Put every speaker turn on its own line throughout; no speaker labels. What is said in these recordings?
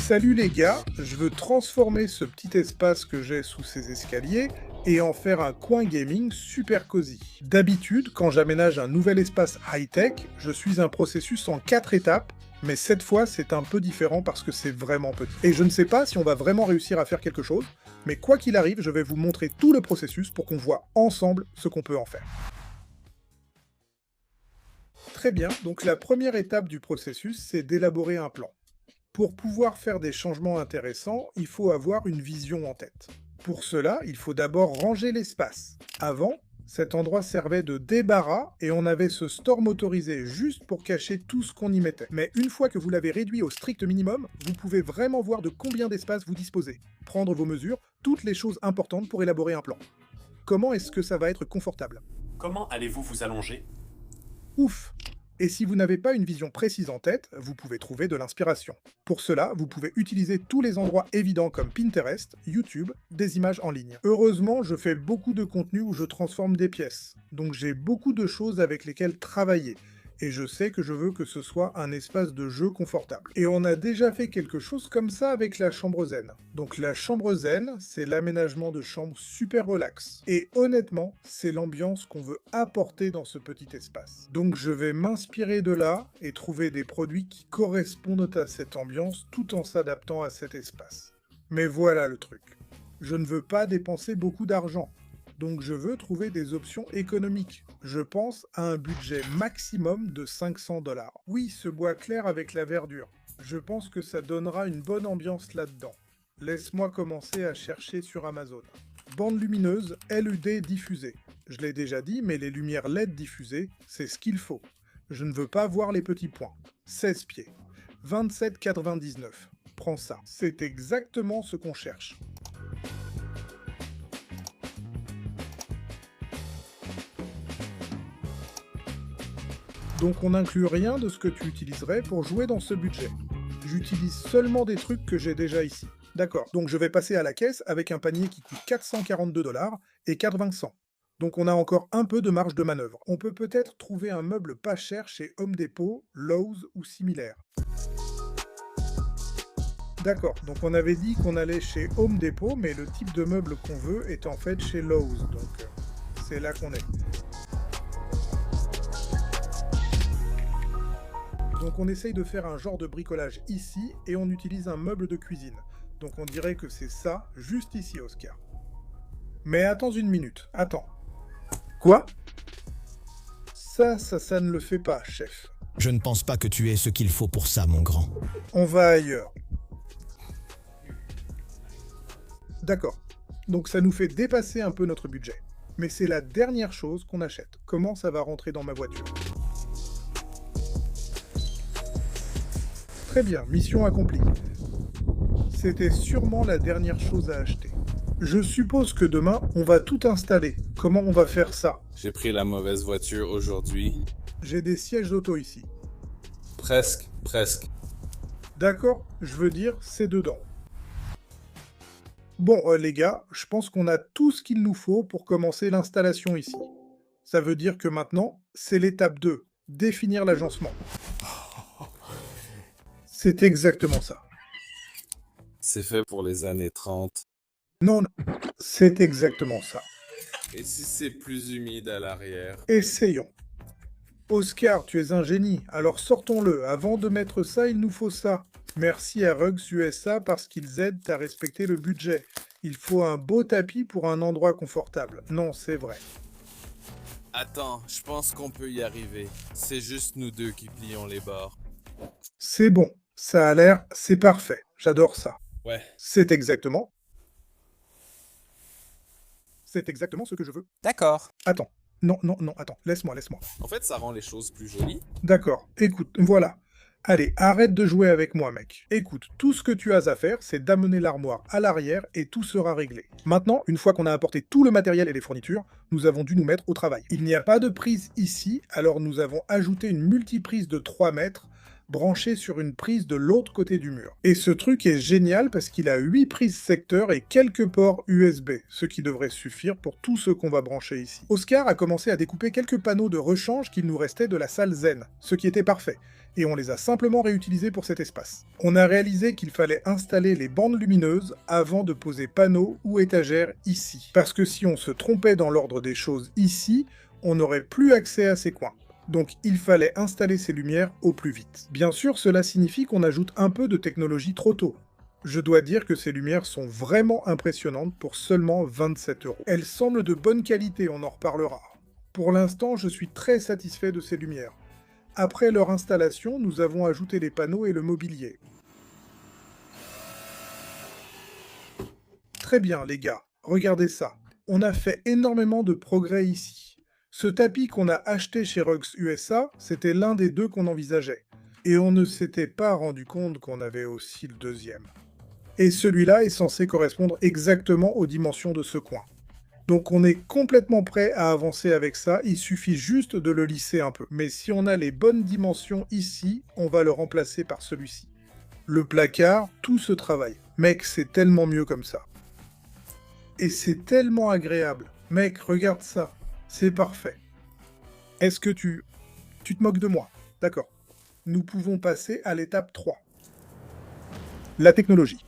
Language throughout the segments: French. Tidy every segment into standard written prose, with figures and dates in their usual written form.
Salut les gars, je veux transformer ce petit espace que j'ai sous ces escaliers et en faire un coin gaming super cosy. D'habitude, quand j'aménage un nouvel espace high-tech, je suis un processus en 4 étapes, mais cette fois c'est un peu différent parce que c'est vraiment petit. Et je ne sais pas si on va vraiment réussir à faire quelque chose, mais quoi qu'il arrive, je vais vous montrer tout le processus pour qu'on voit ensemble ce qu'on peut en faire. Très bien, donc la première étape du processus, c'est d'élaborer un plan. Pour pouvoir faire des changements intéressants, il faut avoir une vision en tête. Pour cela, il faut d'abord ranger l'espace. Avant, cet endroit servait de débarras et on avait ce store motorisé juste pour cacher tout ce qu'on y mettait. Mais une fois que vous l'avez réduit au strict minimum, vous pouvez vraiment voir de combien d'espace vous disposez, prendre vos mesures, toutes les choses importantes pour élaborer un plan. Comment est-ce que ça va être confortable?
Comment allez-vous vous allonger?
Ouf! Et si vous n'avez pas une vision précise en tête, vous pouvez trouver de l'inspiration. Pour cela, vous pouvez utiliser tous les endroits évidents comme Pinterest, YouTube, des images en ligne. Heureusement, je fais beaucoup de contenu où je transforme des pièces, donc j'ai beaucoup de choses avec lesquelles travailler. Et je sais que je veux que ce soit un espace de jeu confortable. Et on a déjà fait quelque chose comme ça avec la chambre zen. Donc la chambre zen, c'est l'aménagement de chambre super relax. Et honnêtement, c'est l'ambiance qu'on veut apporter dans ce petit espace. Donc je vais m'inspirer de là et trouver des produits qui correspondent à cette ambiance tout en s'adaptant à cet espace. Mais voilà le truc. Je ne veux pas dépenser beaucoup d'argent. Donc je veux trouver des options économiques. Je pense à un budget maximum de 500 $. Oui, ce bois clair avec la verdure. Je pense que ça donnera une bonne ambiance là-dedans. Laisse-moi commencer à chercher sur Amazon. Bande lumineuse LED diffusée. Je l'ai déjà dit, mais les lumières LED diffusées, c'est ce qu'il faut. Je ne veux pas voir les petits points. 16 pieds. 27,99 €. Prends ça. C'est exactement ce qu'on cherche. Donc on n'inclut rien de ce que tu utiliserais pour jouer dans ce budget. J'utilise seulement des trucs que j'ai déjà ici. D'accord, donc je vais passer à la caisse avec un panier qui coûte 442 $ et 4,20 €. Donc on a encore un peu de marge de manœuvre. On peut peut-être trouver un meuble pas cher chez Home Depot, Lowe's ou similaire. D'accord, donc on avait dit qu'on allait chez Home Depot, mais le type de meuble qu'on veut est en fait chez Lowe's, donc c'est là qu'on est. Donc on essaye de faire un genre de bricolage ici et on utilise un meuble de cuisine. Donc on dirait que c'est ça, juste ici, Oscar. Mais attends une minute, attends. Quoi? Ça ne le fait pas, chef.
Je ne pense pas que tu aies ce qu'il faut pour ça, mon grand.
On va ailleurs. D'accord. Donc ça nous fait dépasser un peu notre budget. Mais c'est la dernière chose qu'on achète. Comment ça va rentrer dans ma voiture? Très bien, mission accomplie. C'était sûrement la dernière chose à acheter. Je suppose que demain, on va tout installer. Comment on va faire ça?
J'ai pris la mauvaise voiture aujourd'hui.
J'ai des sièges auto ici.
Presque.
D'accord, je veux dire, c'est dedans. Bon, les gars, je pense qu'on a tout ce qu'il nous faut pour commencer l'installation ici. Ça veut dire que maintenant, c'est l'étape 2, définir l'agencement. C'est exactement ça.
C'est fait pour les années 30.
Non, c'est exactement ça.
Et si c'est plus humide à l'arrière?
Essayons. Oscar, tu es un génie, alors sortons-le. Avant de mettre ça, il nous faut ça. Merci à Rugs USA parce qu'ils aident à respecter le budget. Il faut un beau tapis pour un endroit confortable. Non, c'est vrai.
Attends, je pense qu'on peut y arriver. C'est juste nous deux qui plions les bords.
C'est bon. Ça a l'air, c'est parfait. J'adore ça.
Ouais.
C'est exactement ce que je veux.
D'accord.
Attends. Non, attends. Laisse-moi.
En fait, ça rend les choses plus jolies.
D'accord. Écoute, voilà. Allez, arrête de jouer avec moi, mec. Écoute, tout ce que tu as à faire, c'est d'amener l'armoire à l'arrière et tout sera réglé. Maintenant, une fois qu'on a apporté tout le matériel et les fournitures, nous avons dû nous mettre au travail. Il n'y a pas de prise ici, alors nous avons ajouté une multiprise de 3 mètres branché sur une prise de l'autre côté du mur. Et ce truc est génial parce qu'il a 8 prises secteurs et quelques ports USB, ce qui devrait suffire pour tout ce qu'on va brancher ici. Oscar a commencé à découper quelques panneaux de rechange qu'il nous restait de la salle Zen, ce qui était parfait, et on les a simplement réutilisés pour cet espace. On a réalisé qu'il fallait installer les bandes lumineuses avant de poser panneaux ou étagères ici, parce que si on se trompait dans l'ordre des choses ici, on n'aurait plus accès à ces coins. Donc il fallait installer ces lumières au plus vite. Bien sûr, cela signifie qu'on ajoute un peu de technologie trop tôt. Je dois dire que ces lumières sont vraiment impressionnantes pour seulement 27 €. Elles semblent de bonne qualité, on en reparlera. Pour l'instant, je suis très satisfait de ces lumières. Après leur installation, nous avons ajouté les panneaux et le mobilier. Très bien les gars, regardez ça. On a fait énormément de progrès ici. Ce tapis qu'on a acheté chez Rugs USA, c'était l'un des deux qu'on envisageait. Et on ne s'était pas rendu compte qu'on avait aussi le deuxième. Et celui-là est censé correspondre exactement aux dimensions de ce coin. Donc on est complètement prêt à avancer avec ça, il suffit juste de le lisser un peu. Mais si on a les bonnes dimensions ici, on va le remplacer par celui-ci. Le placard, tout ce travail. Mec, c'est tellement mieux comme ça. Et c'est tellement agréable. Mec, regarde ça. C'est parfait. Est-ce que tu te moques de moi? D'accord. Nous pouvons passer à l'étape 3. La technologie.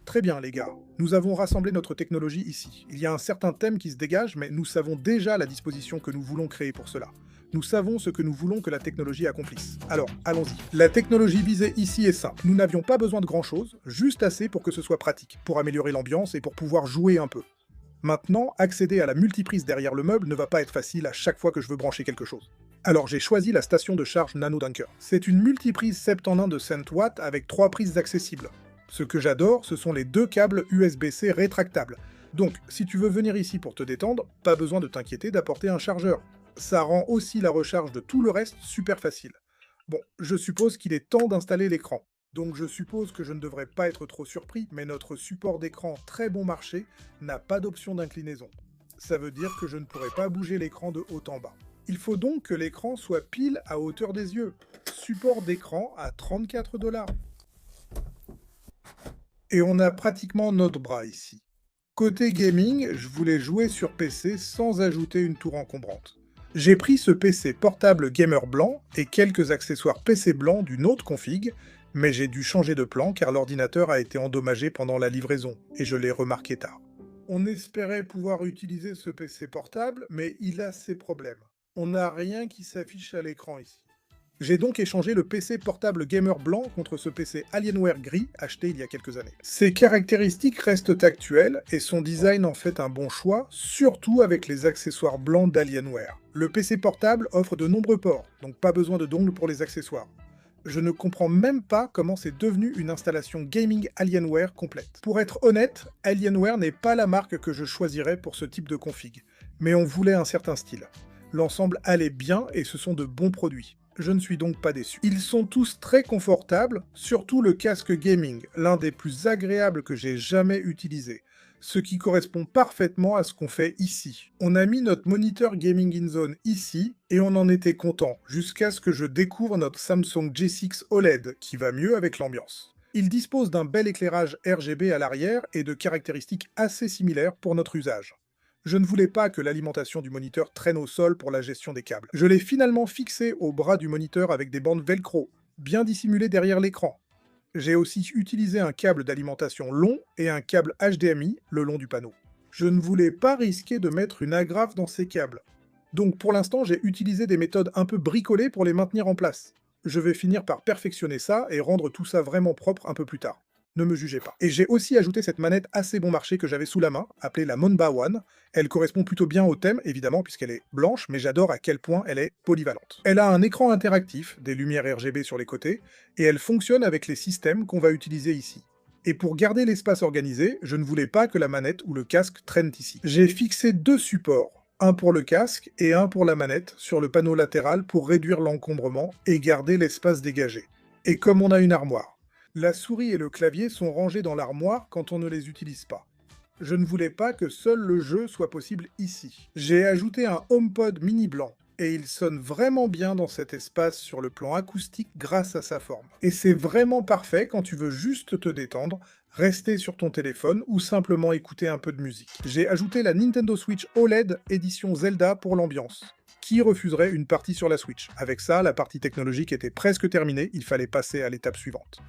Très bien les gars, nous avons rassemblé notre technologie ici. Il y a un certain thème qui se dégage, mais nous savons déjà la disposition que nous voulons créer pour cela. Nous savons ce que nous voulons que la technologie accomplisse. Alors, allons-y. La technologie visée ici est simple. Nous n'avions pas besoin de grand-chose, juste assez pour que ce soit pratique, pour améliorer l'ambiance et pour pouvoir jouer un peu. Maintenant, accéder à la multiprise derrière le meuble ne va pas être facile à chaque fois que je veux brancher quelque chose. Alors j'ai choisi la station de charge Nano Dunker. C'est une multiprise 7 en 1 de 100 watts avec 3 prises accessibles. Ce que j'adore, ce sont les 2 câbles USB-C rétractables. Donc, si tu veux venir ici pour te détendre, pas besoin de t'inquiéter d'apporter un chargeur. Ça rend aussi la recharge de tout le reste super facile. Bon, je suppose qu'il est temps d'installer l'écran. Donc je suppose que je ne devrais pas être trop surpris, mais notre support d'écran très bon marché n'a pas d'option d'inclinaison. Ça veut dire que je ne pourrai pas bouger l'écran de haut en bas. Il faut donc que l'écran soit pile à hauteur des yeux. Support d'écran à 34 $. Et on a pratiquement notre bras ici. Côté gaming, je voulais jouer sur PC sans ajouter une tour encombrante. J'ai pris ce PC portable gamer blanc et quelques accessoires PC blancs d'une autre config, mais j'ai dû changer de plan car l'ordinateur a été endommagé pendant la livraison, et je l'ai remarqué tard. On espérait pouvoir utiliser ce PC portable, mais il a ses problèmes. On n'a rien qui s'affiche à l'écran ici. J'ai donc échangé le PC portable gamer blanc contre ce PC Alienware gris acheté il y a quelques années. Ses caractéristiques restent actuelles et son design en fait un bon choix, surtout avec les accessoires blancs d'Alienware. Le PC portable offre de nombreux ports, donc pas besoin de dongles pour les accessoires. Je ne comprends même pas comment c'est devenu une installation gaming Alienware complète. Pour être honnête, Alienware n'est pas la marque que je choisirais pour ce type de config, mais on voulait un certain style. L'ensemble allait bien et ce sont de bons produits. Je ne suis donc pas déçu. Ils sont tous très confortables, surtout le casque gaming, l'un des plus agréables que j'ai jamais utilisé, ce qui correspond parfaitement à ce qu'on fait ici. On a mis notre moniteur Gaming in Zone ici, et on en était content, jusqu'à ce que je découvre notre Samsung J6 OLED, qui va mieux avec l'ambiance. Il dispose d'un bel éclairage RGB à l'arrière et de caractéristiques assez similaires pour notre usage. Je ne voulais pas que l'alimentation du moniteur traîne au sol pour la gestion des câbles. Je l'ai finalement fixé au bras du moniteur avec des bandes velcro, bien dissimulées derrière l'écran. J'ai aussi utilisé un câble d'alimentation long et un câble HDMI le long du panneau. Je ne voulais pas risquer de mettre une agrafe dans ces câbles. Donc pour l'instant, j'ai utilisé des méthodes un peu bricolées pour les maintenir en place. Je vais finir par perfectionner ça et rendre tout ça vraiment propre un peu plus tard. Ne me jugez pas. Et j'ai aussi ajouté cette manette assez bon marché que j'avais sous la main, appelée la Monba One. Elle correspond plutôt bien au thème, évidemment, puisqu'elle est blanche, mais j'adore à quel point elle est polyvalente. Elle a un écran interactif, des lumières RGB sur les côtés, et elle fonctionne avec les systèmes qu'on va utiliser ici. Et pour garder l'espace organisé, je ne voulais pas que la manette ou le casque traînent ici. J'ai fixé 2 supports, un pour le casque et un pour la manette, sur le panneau latéral pour réduire l'encombrement et garder l'espace dégagé. Et comme on a une armoire. La souris et le clavier sont rangés dans l'armoire quand on ne les utilise pas. Je ne voulais pas que seul le jeu soit possible ici. J'ai ajouté un HomePod mini blanc, et il sonne vraiment bien dans cet espace sur le plan acoustique grâce à sa forme. Et c'est vraiment parfait quand tu veux juste te détendre, rester sur ton téléphone ou simplement écouter un peu de musique. J'ai ajouté la Nintendo Switch OLED édition Zelda pour l'ambiance. Qui refuserait une partie sur la Switch? Avec ça, la partie technologique était presque terminée, il fallait passer à l'étape suivante.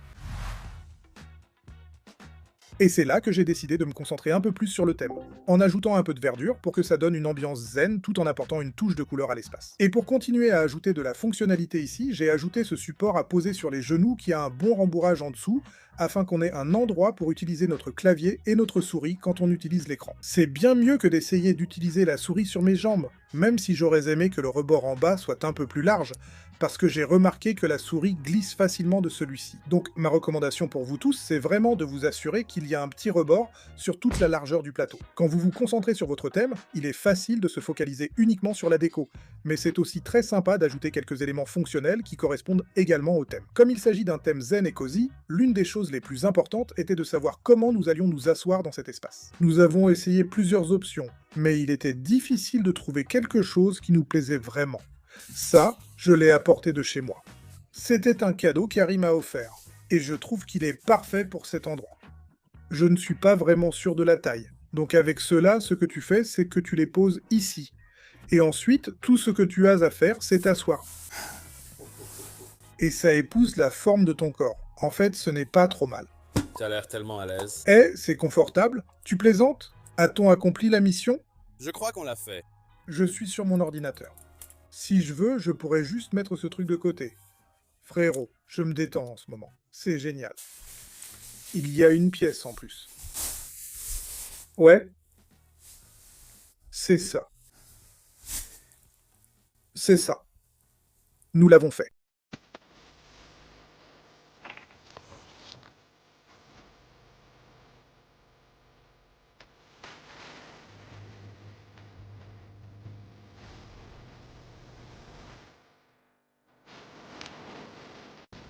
Et c'est là que j'ai décidé de me concentrer un peu plus sur le thème, en ajoutant un peu de verdure pour que ça donne une ambiance zen tout en apportant une touche de couleur à l'espace. Et pour continuer à ajouter de la fonctionnalité ici, j'ai ajouté ce support à poser sur les genoux qui a un bon rembourrage en dessous, afin qu'on ait un endroit pour utiliser notre clavier et notre souris quand on utilise l'écran. C'est bien mieux que d'essayer d'utiliser la souris sur mes jambes, même si j'aurais aimé que le rebord en bas soit un peu plus large, parce que j'ai remarqué que la souris glisse facilement de celui-ci. Donc ma recommandation pour vous tous, c'est vraiment de vous assurer qu'il y a un petit rebord sur toute la largeur du plateau. Quand vous vous concentrez sur votre thème, il est facile de se focaliser uniquement sur la déco, mais c'est aussi très sympa d'ajouter quelques éléments fonctionnels qui correspondent également au thème. Comme il s'agit d'un thème zen et cosy, l'une des choses les plus importantes était de savoir comment nous allions nous asseoir dans cet espace. Nous avons essayé plusieurs options, mais il était difficile de trouver quelque chose qui nous plaisait vraiment. Ça, je l'ai apporté de chez moi. C'était un cadeau qu'Harry m'a offert, et je trouve qu'il est parfait pour cet endroit. Je ne suis pas vraiment sûr de la taille, donc avec cela, ce que tu fais, c'est que tu les poses ici. Et ensuite, tout ce que tu as à faire, c'est t'asseoir. Et ça épouse la forme de ton corps. En fait, ce n'est pas trop mal.
T'as l'air tellement à l'aise.
Eh, c'est confortable? Tu plaisantes? A-t-on accompli la mission?
Je crois qu'on l'a fait.
Je suis sur mon ordinateur. Si je veux, je pourrais juste mettre ce truc de côté. Frérot, je me détends en ce moment. C'est génial. Il y a une pièce en plus. Ouais. C'est ça. C'est ça. Nous l'avons fait.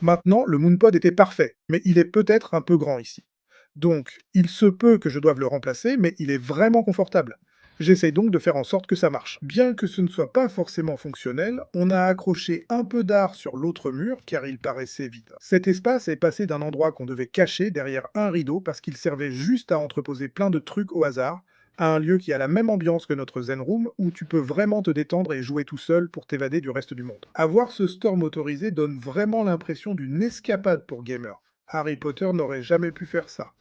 Maintenant, le Moonpod était parfait, mais il est peut-être un peu grand ici. Donc, il se peut que je doive le remplacer, mais il est vraiment confortable. J'essaye donc de faire en sorte que ça marche. Bien que ce ne soit pas forcément fonctionnel, on a accroché un peu d'art sur l'autre mur car il paraissait vide. Cet espace est passé d'un endroit qu'on devait cacher derrière un rideau parce qu'il servait juste à entreposer plein de trucs au hasard, à un lieu qui a la même ambiance que notre Zen Room où tu peux vraiment te détendre et jouer tout seul pour t'évader du reste du monde. Avoir ce store motorisé donne vraiment l'impression d'une escapade pour gamers. Harry Potter n'aurait jamais pu faire ça.